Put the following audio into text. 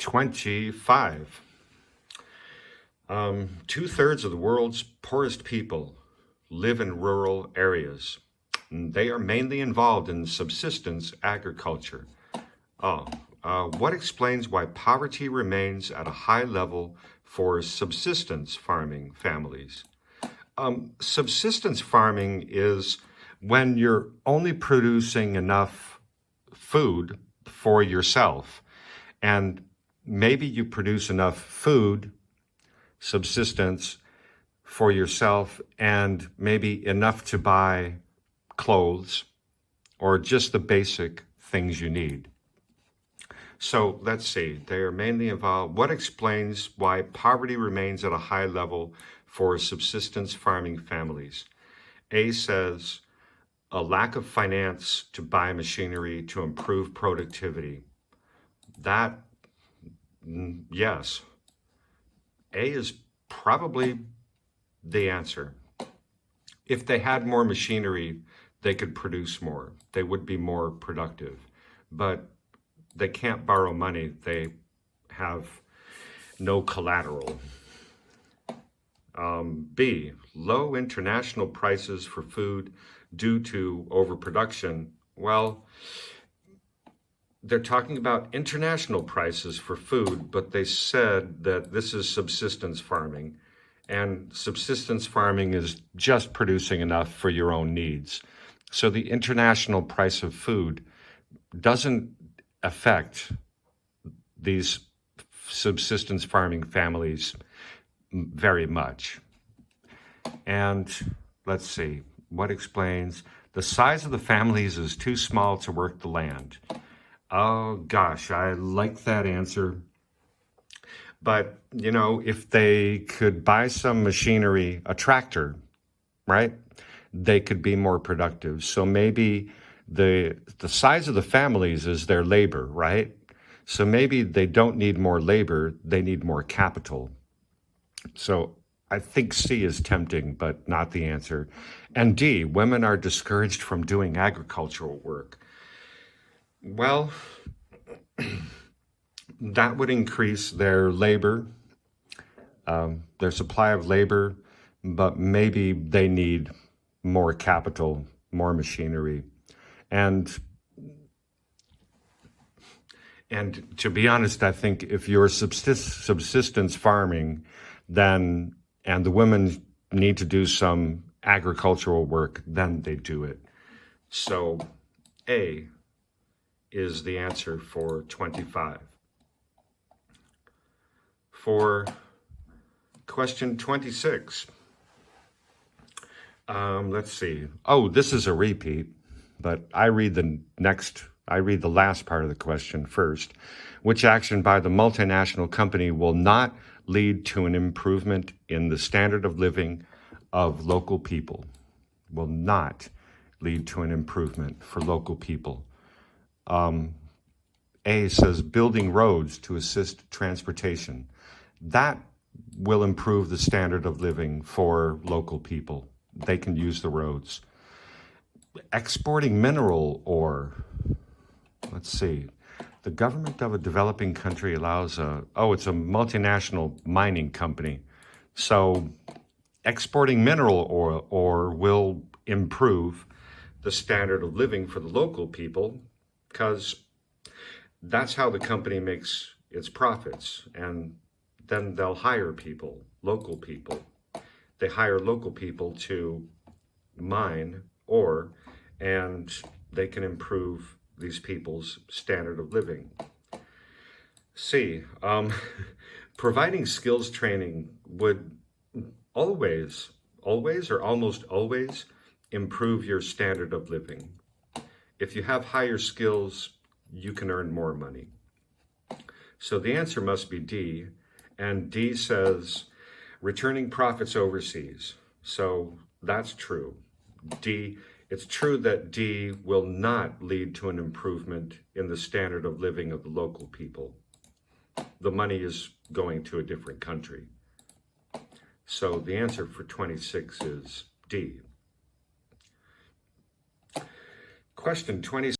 25. Two-thirds of the world's poorest people live in rural areas. They are mainly involved in subsistence agriculture. What explains why poverty remains at a high level for subsistence farming families? Subsistence farming is when you're only producing enough food for yourself, and maybe you produce enough food, subsistence, for yourself, and maybe enough to buy clothes or just the basic things you need. So let's see, they are mainly involved. What explains why poverty remains at a high level for subsistence farming families? A says a lack of finance to buy machinery to improve productivity. That, yes, A is probably the answer. If they had more machinery, they could produce more. They would be more productive. But they can't borrow money. They have no collateral. B, low international prices for food due to overproduction. Well, they're talking about international prices for food, but they said that this is subsistence farming, and subsistence farming is just producing enough for your own needs. So the international price of food doesn't affect these subsistence farming families very much. And let's see, what explains the size of the families is too small to work the land? Oh gosh, I like that answer. But, you know, if they could buy some machinery, a tractor, right, they could be more productive. So maybe the size of the families is their labor, right? So maybe they don't need more labor, they need more capital. So I think C is tempting, but not the answer. And D, women are discouraged from doing agricultural work. Well, that would increase their labor, their supply of labor, but maybe they need more capital, more machinery. And to be honest, I think if you're subsistence farming, then, and the women need to do some agricultural work, then they do it. So A is the answer for 25. For question 26, let's see. Oh, this is a repeat, but I read the last part of the question first. Which action by the multinational company will not lead to an improvement in the standard of living of local people? Will not lead to an improvement for local people. A says building roads to assist transportation. That will improve the standard of living for local people. They can use the roads. Exporting mineral ore. Let's see. The government of a developing country allows it's a multinational mining company. So exporting mineral ore will improve the standard of living for the local people, because that's how the company makes its profits. And then they'll hire people, local people. They hire local people to mine ore, and they can improve these people's standard of living. C, providing skills training would always or almost always improve your standard of living. If you have higher skills, you can earn more money. So the answer must be D, and D says returning profits overseas. So that's true. D, it's true that D will not lead to an improvement in the standard of living of the local people. The money is going to a different country. So the answer for 26 is D. Question 27.